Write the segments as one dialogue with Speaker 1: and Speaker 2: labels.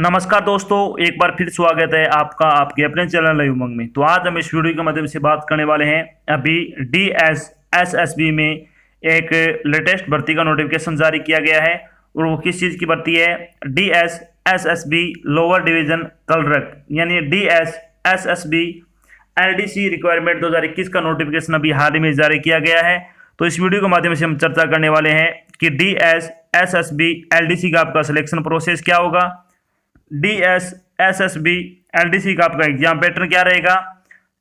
Speaker 1: नमस्कार दोस्तों, एक बार फिर स्वागत है आपका आपके अपने चैनल लाइव उमंग में। तो आज हम इस वीडियो के माध्यम से बात करने वाले हैं अभी DSSSB में एक लेटेस्ट भर्ती का नोटिफिकेशन जारी किया गया है। और वो किस चीज़ की भर्ती है? DSSSB लोअर डिवीजन क्लर्क यानी DSSSB LDC रिक्वायरमेंट 2021 का नोटिफिकेशन अभी हाल ही में जारी किया गया है। तो इस वीडियो के माध्यम से हम चर्चा करने वाले हैं कि DSSSB LDC का आपका सिलेक्शन प्रोसेस क्या होगा, DSSSB LDC का आपका एग्जाम पैटर्न क्या रहेगा,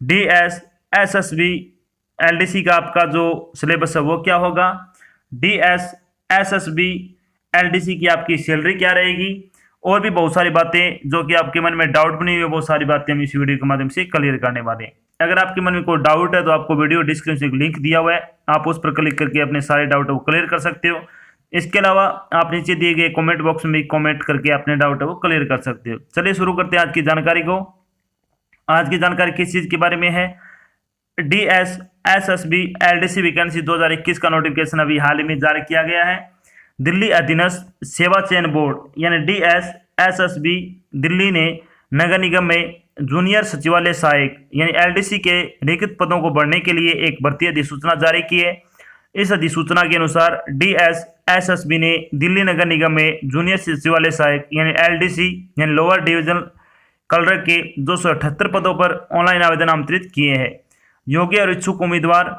Speaker 1: DSSSB LDC का आपका जो सिलेबस है वो क्या होगा, DSSSB LDC की आपकी सैलरी क्या रहेगी, और भी बहुत सारी बातें जो कि आपके मन में डाउट बनी हुई है, बहुत सारी बातें हम इस वीडियो के माध्यम से क्लियर करने वाले हैं। अगर आपके मन में कोई डाउट है तो आपको वीडियो डिस्क्रिप्शन में लिंक दिया हुआ है, आप उस पर क्लिक करके अपने सारे डाउट को क्लियर कर सकते हो। इसके अलावा आप नीचे दिए गए कमेंट बॉक्स में कमेंट करके अपने डाउट है वो क्लियर कर सकते हो। चलिए शुरू करते हैं आज की जानकारी को। आज की जानकारी किस चीज़ के बारे में है? DSSSB LDC वैकेंसी 2021 का नोटिफिकेशन अभी हाल ही में जारी किया गया है। दिल्ली अधीनस्थ सेवा चयन बोर्ड यानी DSSSB दिल्ली ने नगर निगम में जूनियर सचिवालय सहायक यानी LDC के रिक्त पदों को भरने के लिए एक भर्ती अधिसूचना जारी की है। इस अधिसूचना के अनुसार DSSSB ने दिल्ली नगर निगम में जूनियर सचिवालय सहायक यानी LDC यानी लोअर डिवीजन क्लर्क के 278 पदों पर ऑनलाइन आवेदन आमंत्रित किए हैं। योग्य और इच्छुक उम्मीदवार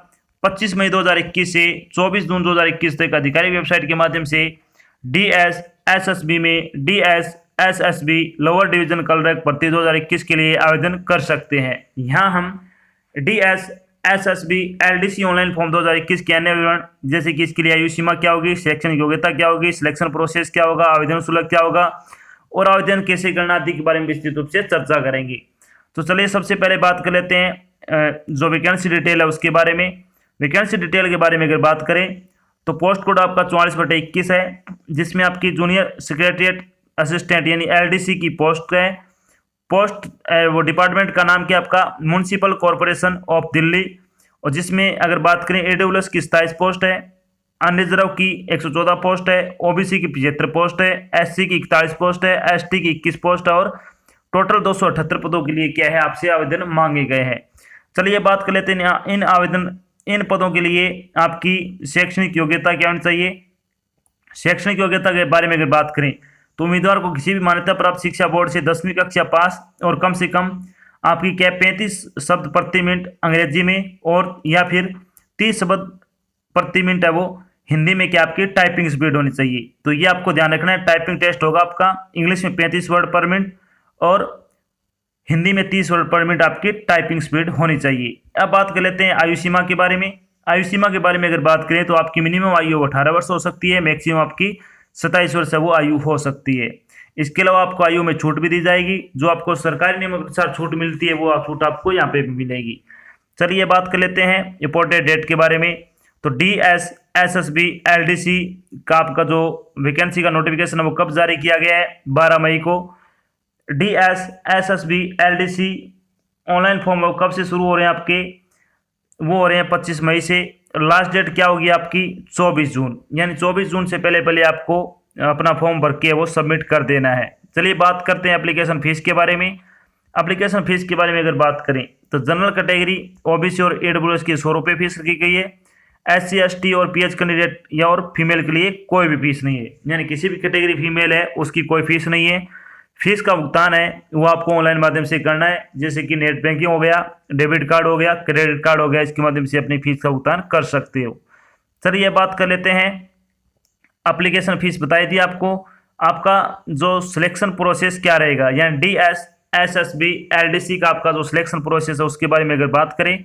Speaker 1: 25 मई 2021 से 24 जून 2021 तक आधिकारिक वेबसाइट के माध्यम से DSSSB में DSSSB लोअर डिवीजन क्लर्क भर्ती 2021 के लिए आवेदन कर सकते हैं। यहाँ हम DSSSB LDC ऑनलाइन फॉर्म 2021 के अन्य विवरण जैसे कि इसके लिए आयु सीमा क्या होगी, शैक्षणिक योग्यता क्या होगी, सिलेक्शन प्रोसेस क्या होगा, आवेदन शुल्क क्या होगा और आवेदन कैसे करना आदि के बारे में विस्तृत रूप से चर्चा करेंगे। तो चलिए सबसे पहले बात कर लेते हैं जो वैकेंसी डिटेल है उसके बारे में। वैकेंसी डिटेल के बारे में अगर बात करें तो पोस्ट कोड आपका 44/21 है, जिसमें आपकी जूनियर सेक्रेटरीट असिस्टेंट यानी LDC की पोस्ट है। पोस्ट वो डिपार्टमेंट का नाम क्या आपका म्यूनसिपल कॉरपोरेशन ऑफ दिल्ली, और जिसमें अगर बात करें AWS की 27 पोस्ट है, अनरिजर्व की 114 पोस्ट है, OBC की 75 पोस्ट है, SC की 41 पोस्ट है, ST की 21 पोस्ट है और टोटल 278 पदों के लिए क्या है आपसे आवेदन मांगे गए हैं। चलिए बात कर लेते हैं इन पदों के लिए आपकी शैक्षणिक योग्यता क्या होनी चाहिए। शैक्षणिक योग्यता के बारे में अगर बात करें तो उम्मीदवार को किसी भी मान्यता प्राप्त शिक्षा बोर्ड से 10वीं कक्षा पास और कम से कम आपकी क्या 35 शब्द प्रति मिनट अंग्रेजी में और या फिर 30 शब्द प्रति मिनट है वो हिंदी में क्या आपकी टाइपिंग स्पीड होनी चाहिए। तो ये आपको ध्यान रखना है। टाइपिंग टेस्ट होगा आपका इंग्लिश में 35 वर्ड पर मिनट और हिंदी में 30 वर्ड पर मिनट आपकी टाइपिंग स्पीड होनी चाहिए। अब बात कर लेते हैं आयु सीमा के बारे में। आयु सीमा के बारे में अगर बात करें तो आपकी मिनिमम आयु 18 वर्ष हो सकती है, मैक्सिमम आपकी 27 वर्ष है वो आयु हो सकती है। इसके अलावा आपको आयु में छूट भी दी जाएगी, जो आपको सरकारी नियमों के अनुसार छूट मिलती है वो छूट आपको यहाँ पे भी मिलेगी। चलिए बात कर लेते हैं इंपॉर्टेंट डेट के बारे में। तो DSSSB LDC का आपका जो वैकेंसी का नोटिफिकेशन है वो कब जारी किया गया है? 12 मई को। DSSSB LDC ऑनलाइन फॉर्म कब से शुरू हो रहे हैं आपके? वो हो रहे हैं 25 मई से। लास्ट डेट क्या होगी आपकी? 24 जून, यानी 24 जून से पहले आपको अपना फॉर्म भर के वो सबमिट कर देना है। चलिए बात करते हैं एप्लीकेशन फीस के बारे में। एप्लीकेशन फीस के बारे में अगर बात करें तो जनरल कैटेगरी OBC और AWS की 100 रुपये फीस रखी गई है। SC ST और PH कैंडिडेट या और फीमेल के लिए कोई भी फीस नहीं है, यानी किसी भी कैटेगरी फीमेल है उसकी कोई फीस नहीं है। फीस का भुगतान है वो आपको ऑनलाइन माध्यम से करना है, जैसे कि नेट बैंकिंग हो गया, डेबिट कार्ड हो गया, क्रेडिट कार्ड हो गया, इसके माध्यम से अपनी फीस का भुगतान कर सकते हो। चलिए बात कर लेते हैं एप्लीकेशन फीस बताई थी आपको। आपका जो सिलेक्शन प्रोसेस क्या रहेगा, यानी DSSSB LDC का आपका जो सिलेक्शन प्रोसेस है उसके बारे में अगर बात करें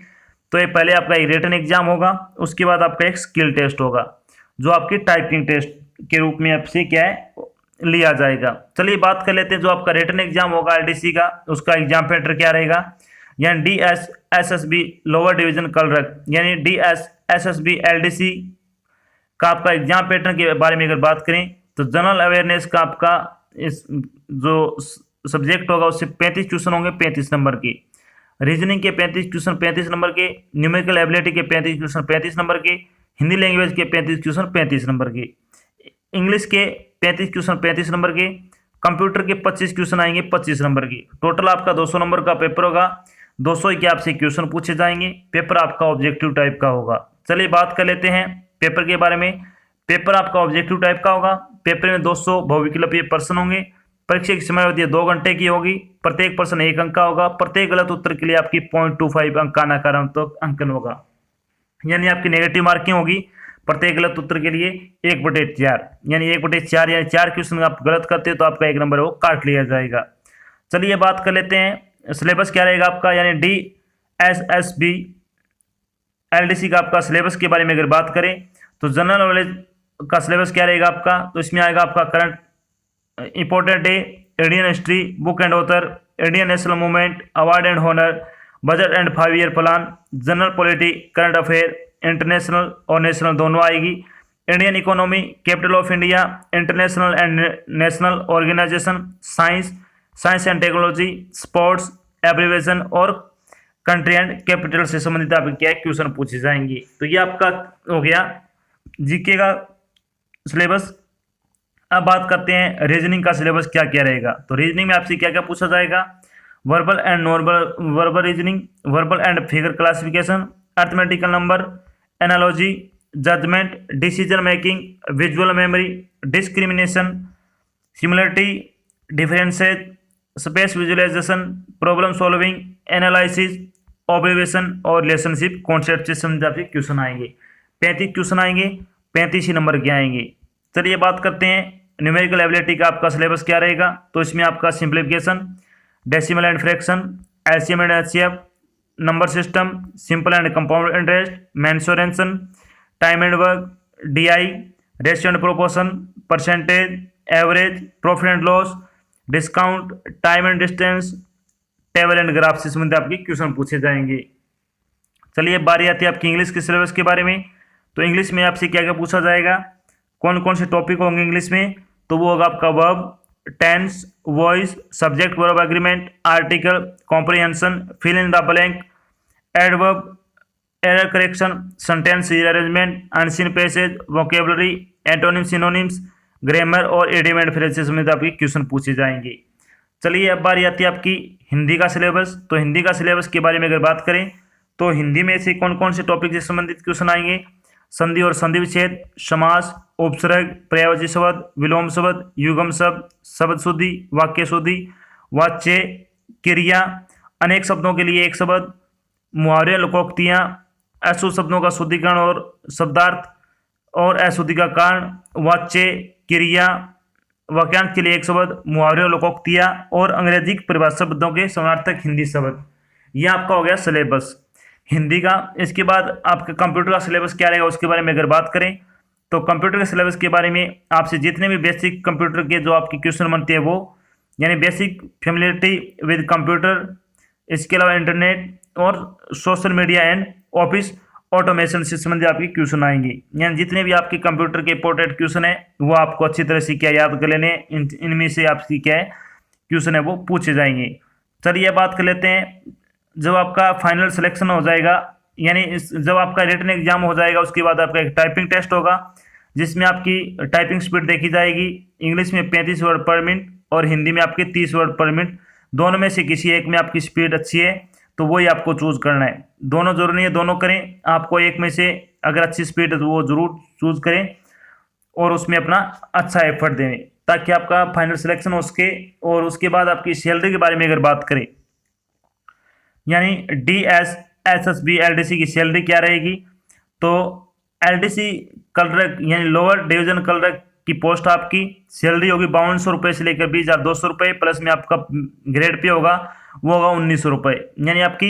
Speaker 1: तो ये पहले आपका एक रिटन एग्जाम होगा, उसके बाद आपका एक स्किल टेस्ट होगा जो आपकी टाइपिंग टेस्ट के रूप में आपसे क्या है लिया जाएगा। चलिए बात कर लेते हैं जो आपका रिटन एग्जाम होगा LDC का, उसका एग्जाम पैटर्न क्या रहेगा। यानी DSSSB लोअर डिवीजन क्लर्क यानी DSSSB LDC का आपका एग्जाम पैटर्न के बारे में अगर बात करें तो जनरल अवेयरनेस का आपका इस जो सब्जेक्ट होगा उससे 35 क्वेश्चन होंगे 35 नंबर के, रीजनिंग के 35 क्वेश्चन 35 नंबर के, न्यूमेरिकल एबिलिटी के 35 क्वेश्चन 35 नंबर के, हिंदी लैंग्वेज के 35 क्वेश्चन 35 नंबर के, इंग्लिश के 35 क्वेश्चन 35 नंबर के, कंप्यूटर के 25 क्वेश्चन आएंगे 25 नंबर की। टोटल आपका 200 नंबर का पेपर होगा। 200 के आपसे क्वेश्चन पूछे जाएंगे। पेपर आपका ऑब्जेक्टिव टाइप का होगा। चलिए बात कर लेते हैं पेपर के बारे में। पेपर आपका ऑब्जेक्टिव टाइप का होगा। पेपर में 200 बहुविकल्पीय प्रश्न होंगे। परीक्षा की समय अवधि 2 घंटे की होगी। प्रत्येक प्रश्न 1 अंक का होगा। प्रत्येक गलत उत्तर के लिए आपकी 0.25 अंक का नकारात्मक अंकन होगा, यानी आपकी नेगेटिव मार्किंग होगी प्रत्येक गलत उत्तर के लिए 1/4, यानी 1/4, यानी 4 क्वेश्चन आप गलत करते हो तो आपका 1 नंबर वो काट लिया जाएगा। चलिए बात कर लेते हैं सिलेबस क्या रहेगा आपका, यानी DSSB LDC का आपका सिलेबस के बारे में अगर बात करें तो जनरल नॉलेज का सिलेबस क्या रहेगा आपका, तो इसमें आएगा आपका current important day, Indian history, book and author, Indian national movement, award and honour, budget and 5 year plan, general polity, current affair, international और नेशनल दोनों आएगी, Indian economy, capital of India, international and national organisation, science and technology, sports, abbreviation और country and capital से संबंधित आपके क्या question पूछे जाएंगे। तो ये आपका हो गया जीके का सिलेबस। अब बात करते हैं रीजनिंग का सिलेबस क्या क्या रहेगा। तो रीजनिंग में आपसे क्या क्या पूछा जाएगा, verbal and non verbal reasoning, verbal and figure classification, arithmetical number, analogy, judgement, decision making, visual memory, discrimination, similarity, differences, space visualisation, problem solving, analysis, observation और रिलेशनशिप कॉन्सेप्ट से संबंधित क्वेश्चन आएंगे। 35 क्वेश्चन आएंगे, 35 ही नंबर के आएंगे। चलिए बात करते हैं न्यूमेरिकल एबिलिटी का आपका सिलेबस क्या रहेगा। तो इसमें आपका simplification, decimal and fraction, LCM and HCF, number system, simple and compound interest, mensuration, time and work, DI, ratio and proportion, percentage, average, profit and loss, discount, time and distance, table and graph से संबंधित आपके question पूछे जाएंगे। चलिए बारी आती है आपकी इंग्लिश के सिलेबस के बारे में। तो इंग्लिश में आपसे क्या क्या पूछा जाएगा, कौन कौन से टॉपिक होंगे इंग्लिश में, तो वो होगा आपका verb, tense, voice, subject verb agreement, article, comprehension, fill in the blank, adverb, error correction, sentence rearrangement, unseen passage, vocabulary, antonym synonyms, grammar और इडियम एंड फ्रेज से संबंधित आपके क्वेश्चन पूछे जाएंगे। चलिए अब बारी आती है आपकी हिंदी का सिलेबस। तो हिंदी का सिलेबस के बारे में अगर बात करें तो हिंदी में से कौन कौन से टॉपिक से संबंधित क्वेश्चन आएंगे, संधि और संधि विच्छेद, समास, उपसर्ग, पर्यायवाची शब्द, विलोम शब्द, युगम शब्द, शब्द शुद्धि, वाक्य शुद्धि, वाच्य, क्रिया, अनेक शब्दों के लिए एक शब्द, मुहावरे, लोकोक्तियाँ, अशुद्ध शब्दों का शुद्धिकरण और शब्दार्थ और अशुद्धि का कारण, वाच्य, क्रिया, वाक्यांश के लिए एक शब्द, मुहावरे और लोकोक्तियाँ और अंग्रेजी परिभाषा शब्दों के समानार्थक हिंदी शब्द। यह आपका हो गया सिलेबस हिंदी का। इसके बाद आपका कंप्यूटर का सिलेबस क्या रहेगा उसके बारे में अगर बात करें तो कंप्यूटर के सिलेबस के बारे में आपसे जितने भी बेसिक कंप्यूटर के जो आपके क्वेश्चन बनते हैं वो, यानी बेसिक फेमिलियरिटी विद कंप्यूटर, इसके अलावा इंटरनेट और social media and office automation से संबंधित आपके क्वेश्चन आएंगे। यानी जितने भी आपके कंप्यूटर के इंपॉर्टेंट क्वेश्चन है वो आपको अच्छी तरह से क्या याद कर लेने, इनमें से आपकी क्या है क्वेश्चन है वो पूछे जाएंगे। चलिए बात कर लेते हैं जब आपका फाइनल सिलेक्शन हो जाएगा, यानी जब आपका रिटन एग्जाम हो जाएगा उसके बाद आपका एक टाइपिंग टेस्ट होगा जिसमें आपकी टाइपिंग स्पीड देखी जाएगी। इंग्लिश में 35 वर्ड पर मिनट और हिंदी में आपके 30 वर्ड पर मिनट, दोनों में से किसी एक में आपकी स्पीड अच्छी है तो वही आपको चूज करना है। दोनों जरूरी नहीं है दोनों करें, आपको एक में से अगर अच्छी स्पीड है तो वो जरूर चूज करें और उसमें अपना अच्छा एफर्ट दें ताकि आपका फाइनल सिलेक्शन हो सके। और उसके बाद आपकी सैलरी के बारे में अगर बात करें, यानी DSSB LDC की सैलरी क्या रहेगी, तो LDC कलरक यानी लोअर डिवीजन कलरक की पोस्ट आपकी सैलरी होगी 5200 रुपये से लेकर 20,200 रुपये, प्लस में आपका ग्रेड पे होगा वो होगा 1900 रुपये, यानी आपकी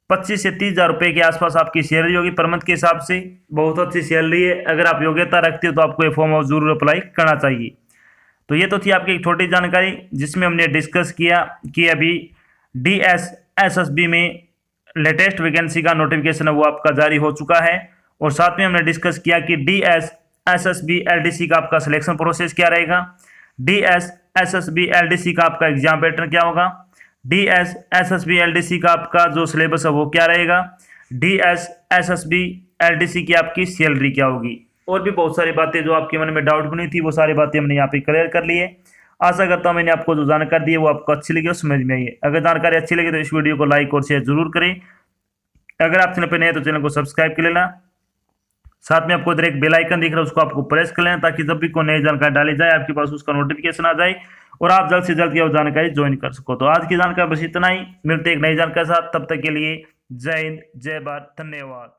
Speaker 1: 25 से 30,000 रुपये के आसपास आपकी सैलरी होगी पर मंथ के हिसाब से। बहुत अच्छी सैलरी है, अगर आप योग्यता रखते हो तो आपको ये फॉर्म जरूर अप्लाई करना चाहिए। तो ये तो थी आपकी एक छोटी जानकारी जिसमें हमने डिस्कस किया कि अभी DSSB में लेटेस्ट वैकेंसी का नोटिफिकेशन है वो आपका जारी हो चुका है, और साथ में हमने डिस्कस किया कि DSSB LDC का आपका सिलेक्शन प्रोसेस क्या रहेगा, DSSB LDC का आपका एग्जाम पैटर्न क्या होगा, DSSB LDC का आपका जो सिलेबस है वो क्या रहेगा, DSSB LDC की आपकी सैलरी क्या होगी, और भी बहुत सारी बातें जो आपके मन में डाउट बनी थी वो सारी बातें हमने यहाँ पे क्लियर कर ली है। आशा करता हूँ मैंने आपको जो जानकारी दी है वो आपको अच्छी लगी और समझ में आई है। अगर जानकारी अच्छी लगी तो इस वीडियो को लाइक और शेयर जरूर करें। अगर आप चैनल पर नए हैं तो चैनल को सब्सक्राइब कर लेना। साथ में आपको इधर एक बेल आइकन दिख रहा है, उसको आपको प्रेस कर लेना ताकि जब भी कोई नई जानकारी डाली जाए आपके पास उसका नोटिफिकेशन आ जाए और आप जल्द से जल्द ये जानकारी ज्वाइन कर सको। तो आज की जानकारी बस इतना ही, मिलते एक नई जानकारी के साथ, तब तक के लिए जय हिंद, जय भारत, धन्यवाद।